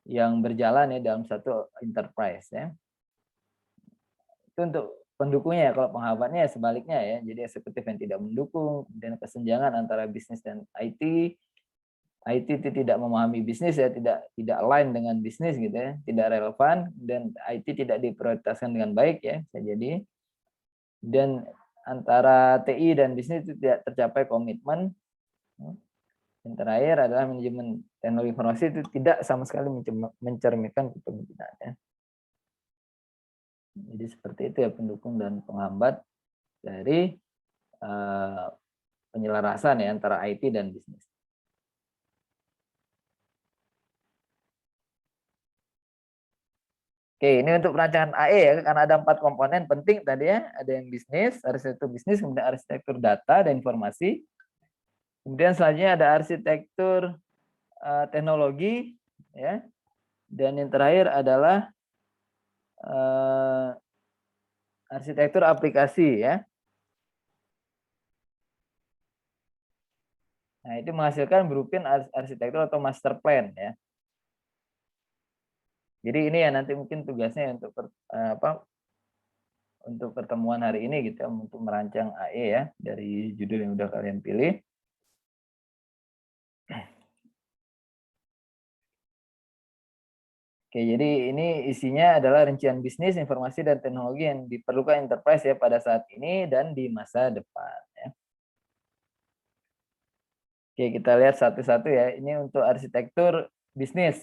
yang berjalan ya dalam satu enterprise ya. Itu untuk pendukungnya ya, kalau penghambatnya ya sebaliknya ya. Jadi eksekutif yang tidak mendukung, dan kesenjangan antara bisnis dan IT. IT itu tidak memahami bisnis ya, tidak align dengan bisnis gitu ya, tidak relevan, dan IT tidak diprioritaskan dengan baik ya, bisa jadi. Dan antara TI dan bisnis itu tidak tercapai komitmen. Yang terakhir adalah manajemen teknologi informasi itu tidak sama sekali mencerminkan kepemimpinannya. Jadi seperti itu ya pendukung dan penghambat dari penyelarasan ya antara IT dan bisnis. Oke, ini untuk perancangan AE ya, karena ada 4 komponen penting tadi ya. Ada yang bisnis, arsitektur bisnis, kemudian arsitektur data dan informasi. Kemudian selanjutnya ada arsitektur teknologi ya. Dan yang terakhir adalah arsitektur aplikasi ya. Nah, itu menghasilkan blueprint arsitektur atau master plan ya. Jadi ini ya nanti mungkin tugasnya untuk untuk pertemuan hari ini gitu ya, untuk merancang AE ya dari judul yang udah kalian pilih. Oke, jadi ini isinya adalah rincian bisnis, informasi, dan teknologi yang diperlukan enterprise ya pada saat ini dan di masa depan. Ya. Oke, kita lihat satu-satu ya. Ini untuk arsitektur bisnis.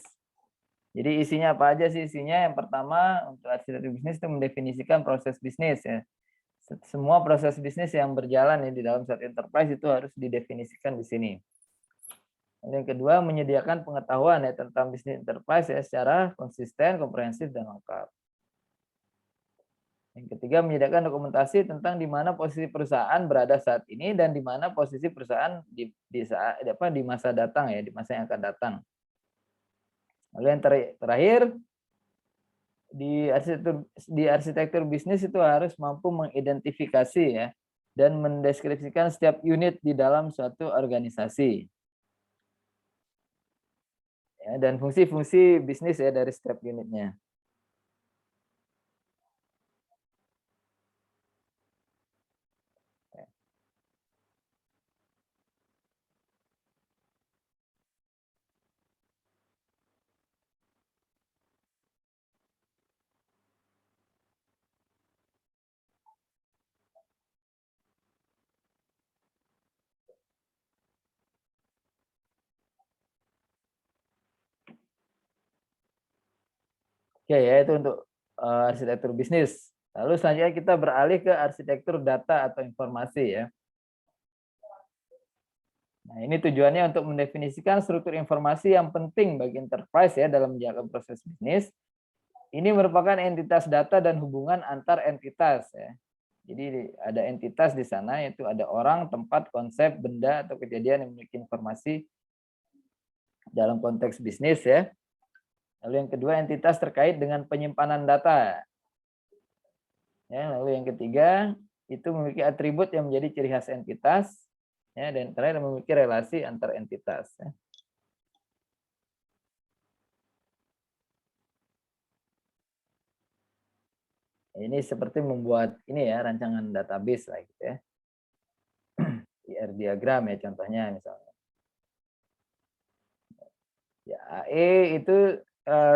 Jadi isinya apa aja sih isinya? Yang pertama untuk arsitektur bisnis itu mendefinisikan proses bisnis ya. Semua proses bisnis yang berjalan ya di dalam suatu enterprise itu harus didefinisikan di sini. Yang kedua, menyediakan pengetahuan ya tentang bisnis enterprise ya secara konsisten, komprehensif, dan lengkap. Yang ketiga, menyediakan dokumentasi tentang di mana posisi perusahaan berada saat ini dan di mana posisi perusahaan di masa datang ya, di masa yang akan datang. Lalu yang terakhir, di arsitektur bisnis itu harus mampu mengidentifikasi ya dan mendeskripsikan setiap unit di dalam suatu organisasi. Ya, dan fungsi-fungsi bisnis ya dari setiap unitnya. Oke ya, itu untuk arsitektur bisnis. Lalu selanjutnya kita beralih ke arsitektur data atau informasi ya. Nah, ini tujuannya untuk mendefinisikan struktur informasi yang penting bagi enterprise ya dalam menjalankan proses bisnis. Ini merupakan entitas data dan hubungan antar entitas ya. Jadi ada entitas di sana, yaitu ada orang, tempat, konsep, benda, atau kejadian yang memiliki informasi dalam konteks bisnis ya. Lalu yang kedua, entitas terkait dengan penyimpanan data. Ya, lalu yang ketiga, itu memiliki atribut yang menjadi ciri khas entitas. Ya, dan terakhir memiliki relasi antar entitas. Ya. Ini seperti membuat ini ya rancangan database lah gitu ya. IR diagram ya contohnya misalnya. Ya, AE itu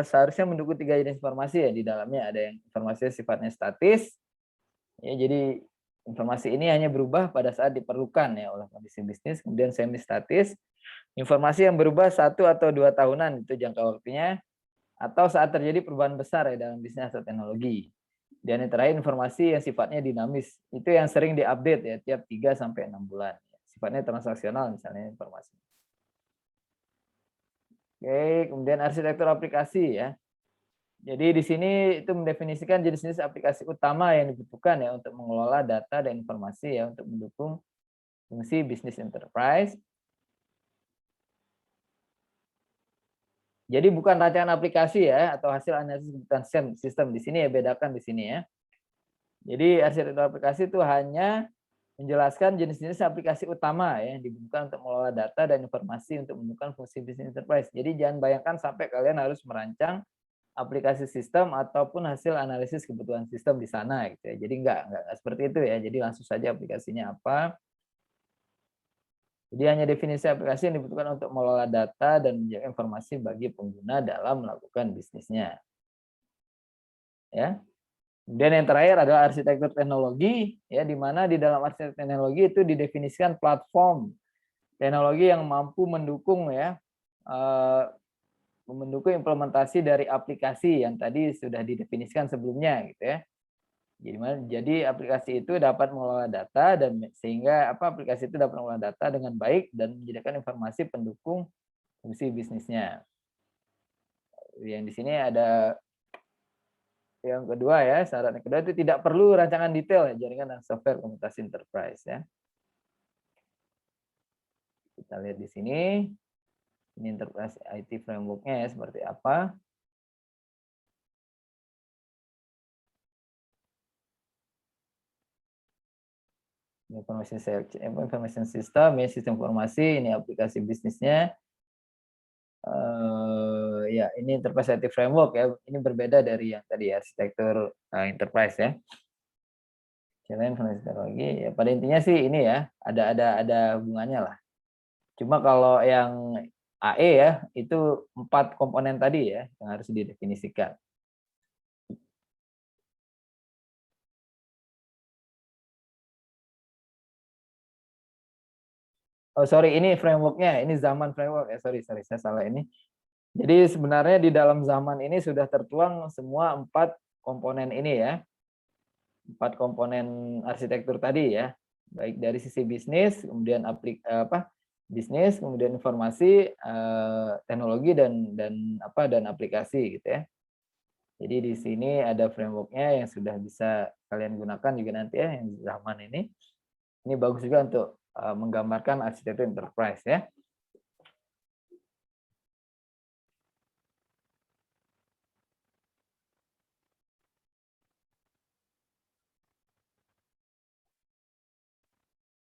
seharusnya mendukung 3 jenis informasi ya. Di dalamnya ada yang informasi sifatnya statis, ya jadi informasi ini hanya berubah pada saat diperlukan ya oleh kondisi bisnis. Kemudian semi statis, informasi yang berubah 1 atau 2 tahunan itu jangka waktunya, atau saat terjadi perubahan besar ya dalam bisnis atau teknologi. Dan yang terakhir informasi yang sifatnya dinamis, itu yang sering diupdate ya tiap 3 sampai 6 bulan. Sifatnya transaksional misalnya informasi. Oke, kemudian arsitektur aplikasi ya. Jadi di sini itu mendefinisikan jenis-jenis aplikasi utama yang dibutuhkan ya untuk mengelola data dan informasi ya untuk mendukung fungsi bisnis enterprise. Jadi bukan rancangan aplikasi ya atau hasil analisis kebutuhan sistem. Di sini ya bedakan di sini ya. Jadi arsitektur aplikasi itu hanya menjelaskan jenis-jenis aplikasi utama ya yang dibutuhkan untuk mengelola data dan informasi untuk mendukung fungsi bisnis enterprise. Jadi jangan bayangkan sampai kalian harus merancang aplikasi sistem ataupun hasil analisis kebutuhan sistem di sana gitu ya. Jadi enggak seperti itu ya. Jadi langsung saja aplikasinya apa. Jadi hanya definisi aplikasi yang dibutuhkan untuk mengelola data dan menjaga informasi bagi pengguna dalam melakukan bisnisnya. Ya. Kemudian yang terakhir adalah arsitektur teknologi ya, di mana di dalam arsitektur teknologi itu didefinisikan platform teknologi yang mampu mendukung ya mendukung implementasi dari aplikasi yang tadi sudah didefinisikan sebelumnya gitu ya. Jadi aplikasi itu dapat mengelola data dan sehingga aplikasi itu dapat mengelola data dengan baik dan menyediakan informasi pendukung fungsi bisnisnya. Yang di sini ada yang kedua ya, syarat yang kedua itu tidak perlu rancangan detail ya jaringan dan software komunikasi enterprise ya. Kita lihat di sini, ini enterprise IT framework-nya ya seperti apa. Information system ya, sistem informasi, ini aplikasi bisnisnya. Ya ini enterprise IT framework ya, ini berbeda dari yang tadi ya, arsitektur enterprise ya. Jalan informasi teknologi ya pada intinya sih ini ya, ada hubungannya lah. Cuma kalau yang AE ya, itu 4 komponen tadi ya yang harus didefinisikan. Oh sorry, ini framework-nya, ini zaman framework ya, sorry saya salah ini. Jadi sebenarnya di dalam zaman ini sudah tertuang semua 4 komponen ini ya. 4 komponen arsitektur tadi ya. Baik dari sisi bisnis, kemudian bisnis, kemudian informasi, teknologi dan aplikasi gitu ya. Jadi di sini ada framework-nya yang sudah bisa kalian gunakan juga nanti ya yang zaman ini. Ini bagus juga untuk menggambarkan arsitektur enterprise ya.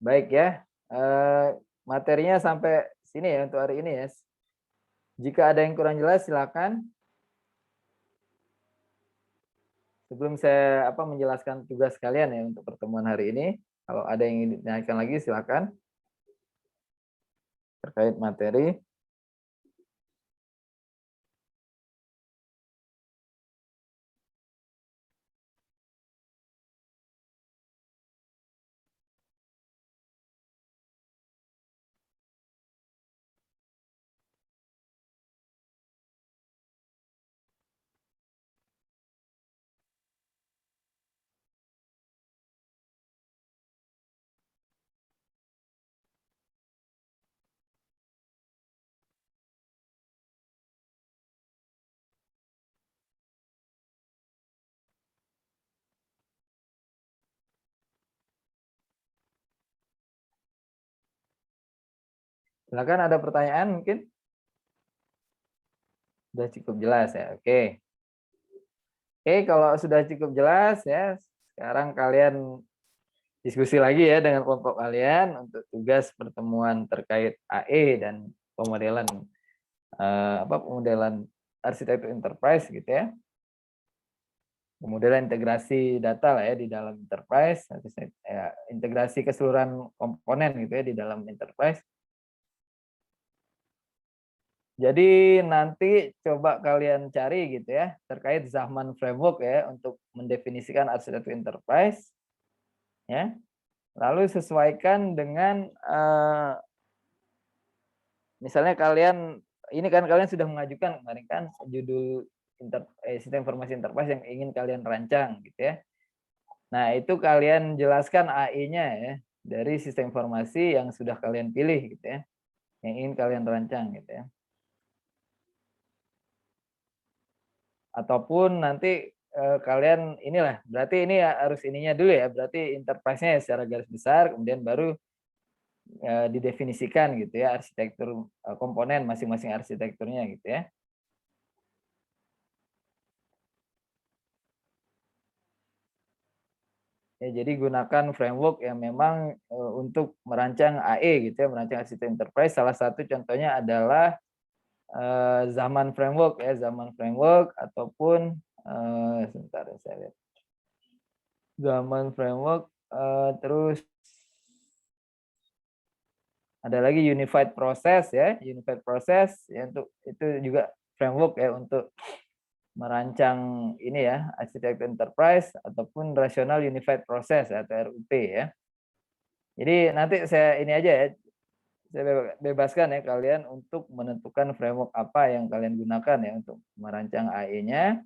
Baik ya, materinya sampai sini ya untuk hari ini ya. Jika ada yang kurang jelas silakan. Sebelum saya menjelaskan tugas kalian ya untuk pertemuan hari ini, kalau ada yang ingin ditanyakan lagi silakan terkait materi. Silakan ada pertanyaan mungkin? Sudah cukup jelas ya. Oke. Oke, kalau sudah cukup jelas ya, sekarang kalian diskusi lagi ya dengan kelompok kalian untuk tugas pertemuan terkait AE dan pemodelan pemodelan arsitektur enterprise gitu ya. Pemodelan integrasi data lah ya di dalam enterprise, ya, integrasi keseluruhan komponen gitu ya di dalam enterprise. Jadi nanti coba kalian cari gitu ya terkait Zaman Framework ya untuk mendefinisikan arsitektur enterprise ya. Lalu sesuaikan dengan misalnya kalian ini kan kalian sudah mengajukan kemarin kan judul sistem informasi enterprise yang ingin kalian rancang gitu ya. Nah, itu kalian jelaskan AI-nya ya dari sistem informasi yang sudah kalian pilih gitu ya. Yang ingin kalian rancang gitu ya. Ataupun nanti kalian inilah berarti ini ya harus ininya dulu ya, berarti enterprise-nya ya secara garis besar kemudian baru didefinisikan gitu ya arsitektur komponen masing-masing arsitekturnya gitu ya. Ya, jadi gunakan framework yang memang untuk merancang AE gitu ya, merancang arsitektur enterprise. Salah satu contohnya adalah Zaman Framework ya, Zaman Framework ataupun sebentar saya lihat. Zaman Framework terus ada lagi Unified Process ya, Unified Process ya untuk itu juga framework ya untuk merancang ini ya arsitektur enterprise ataupun rasional unified process atau RUP ya. Jadi nanti saya ini aja ya, saya bebaskan ya kalian untuk menentukan framework apa yang kalian gunakan ya untuk merancang AE-nya.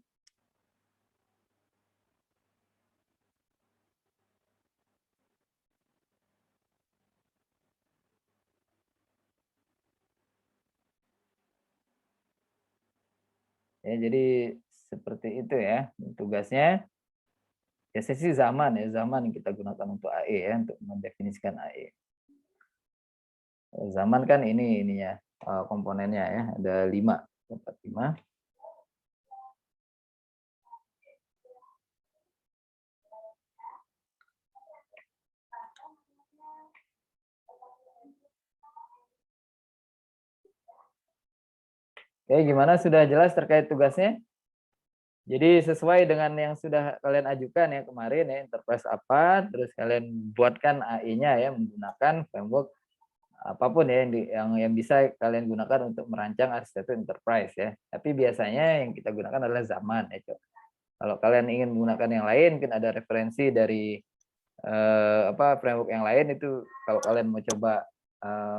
Ya, jadi seperti itu ya tugasnya. Ya sesi zaman ya, zaman yang kita gunakan untuk AE ya, untuk mendefinisikan AE. Zaman kan ininya komponennya ya, ada 5, dapat 5. Oke, gimana sudah jelas terkait tugasnya? Jadi sesuai dengan yang sudah kalian ajukan ya kemarin ya, enterprise apa, terus kalian buatkan AI-nya ya menggunakan framework apapun ya yang bisa kalian gunakan untuk merancang arsitektur enterprise ya. Tapi biasanya yang kita gunakan adalah zaman ya. Kalau kalian ingin menggunakan yang lain, mungkin ada referensi dari framework yang lain itu kalau kalian mau coba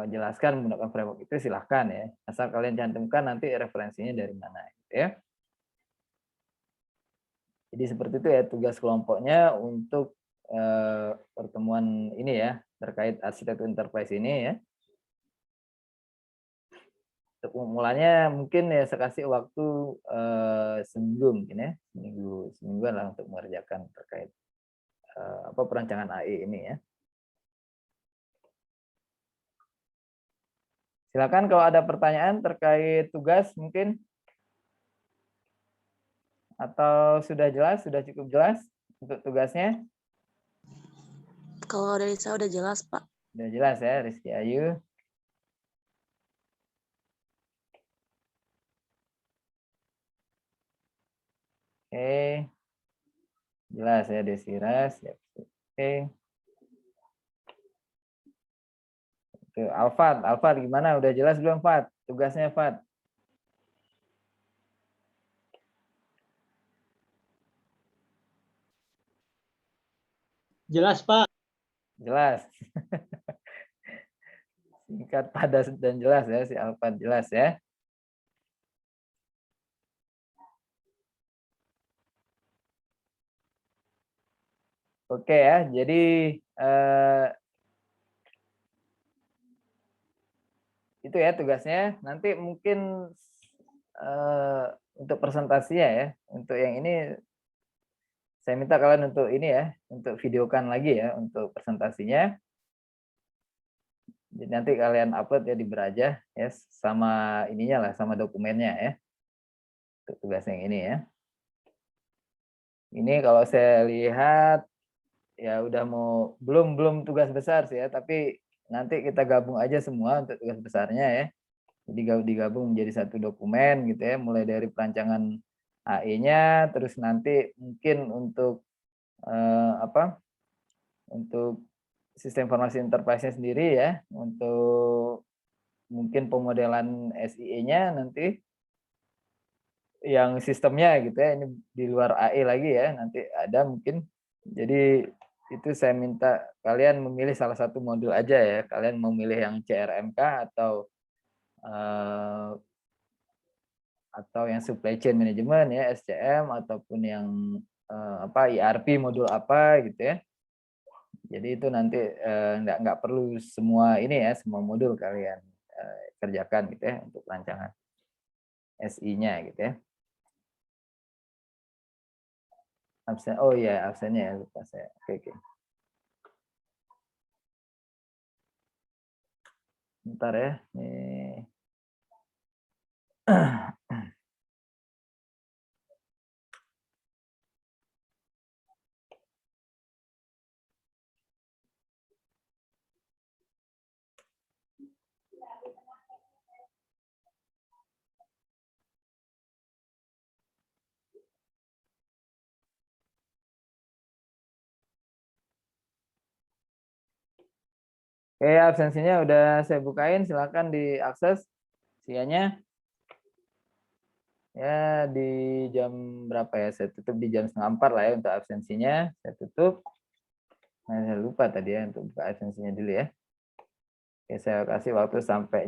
jelaskan menggunakan framework itu silahkan ya. Asal kalian cantumkan nanti referensinya dari mana gitu ya. Jadi seperti itu ya tugas kelompoknya untuk pertemuan ini ya terkait arsitektur enterprise ini ya. Untuk mulanya mungkin ya saya kasih waktu seminggu mungkin ya, semingguan lah untuk mengerjakan terkait perancangan AI ini ya. Silakan kalau ada pertanyaan terkait tugas mungkin, atau sudah jelas, sudah cukup jelas untuk tugasnya? Kalau dari saya udah jelas, Pak. Sudah jelas ya, Rizky Ayu. Oke. Jelas ya, Desira. Siap. Oke. Oke, Alfat gimana? Udah jelas belum, Fat? Tugasnya, Fat? Jelas, Pak. Jelas. Singkat, padat, dan jelas ya, si Alfat jelas ya. Oke ya, jadi itu ya tugasnya. Nanti mungkin untuk presentasinya ya, untuk yang ini saya minta kalian untuk ini ya, untuk videokan lagi ya untuk presentasinya. Jadi nanti kalian upload ya di Beraja ya sama ininya lah, sama dokumennya ya. Untuk tugas yang ini ya. Ini kalau saya lihat ya udah mau belum tugas besar sih ya, tapi nanti kita gabung aja semua untuk tugas besarnya ya. Jadi digabung menjadi satu dokumen gitu ya, mulai dari perancangan AI-nya, terus nanti mungkin untuk untuk sistem informasi enterprise-nya sendiri ya, untuk mungkin pemodelan SIE-nya nanti yang sistemnya gitu ya, ini di luar AI lagi ya, nanti ada mungkin. Jadi itu saya minta kalian memilih salah satu modul aja ya, kalian memilih yang CRMK atau yang supply chain management ya, SCM, ataupun yang ERP modul apa gitu ya. Jadi itu nanti nggak perlu semua ini ya, semua modul kalian kerjakan gitu ya untuk rancangan SI-nya gitu ya. Absen, oh iya absennya ya, lupa saya. Oke. Bentar ya. Nih. Oke, absensinya udah saya bukain, silakan diakses sianya. Ya di jam berapa ya? Saya tutup di jam 3:30 lah ya untuk absensinya. Saya tutup. Nah, saya lupa tadi ya untuk buka absensinya dulu ya. Oke, saya kasih waktu sampai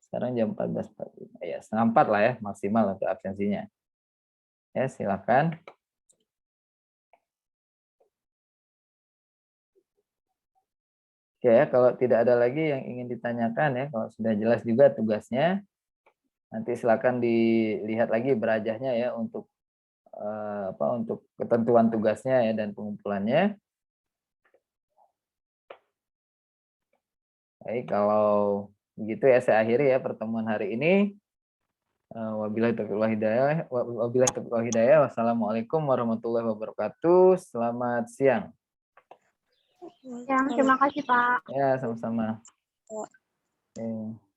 sekarang jam 14.45. Ya, 3:30 lah ya maksimal untuk absensinya. Ya, silakan. Oke ya, kalau tidak ada lagi yang ingin ditanyakan ya, kalau sudah jelas juga tugasnya, nanti silakan dilihat lagi berajahnya ya untuk untuk ketentuan tugasnya ya dan pengumpulannya. Baik, kalau begitu ya saya akhiri ya pertemuan hari ini. Wabillahi taufiq wal hidayah. Wassalamualaikum warahmatullahi wabarakatuh. Selamat siang. Ya, terima kasih Pak. Ya, sama-sama. Ya. Oke.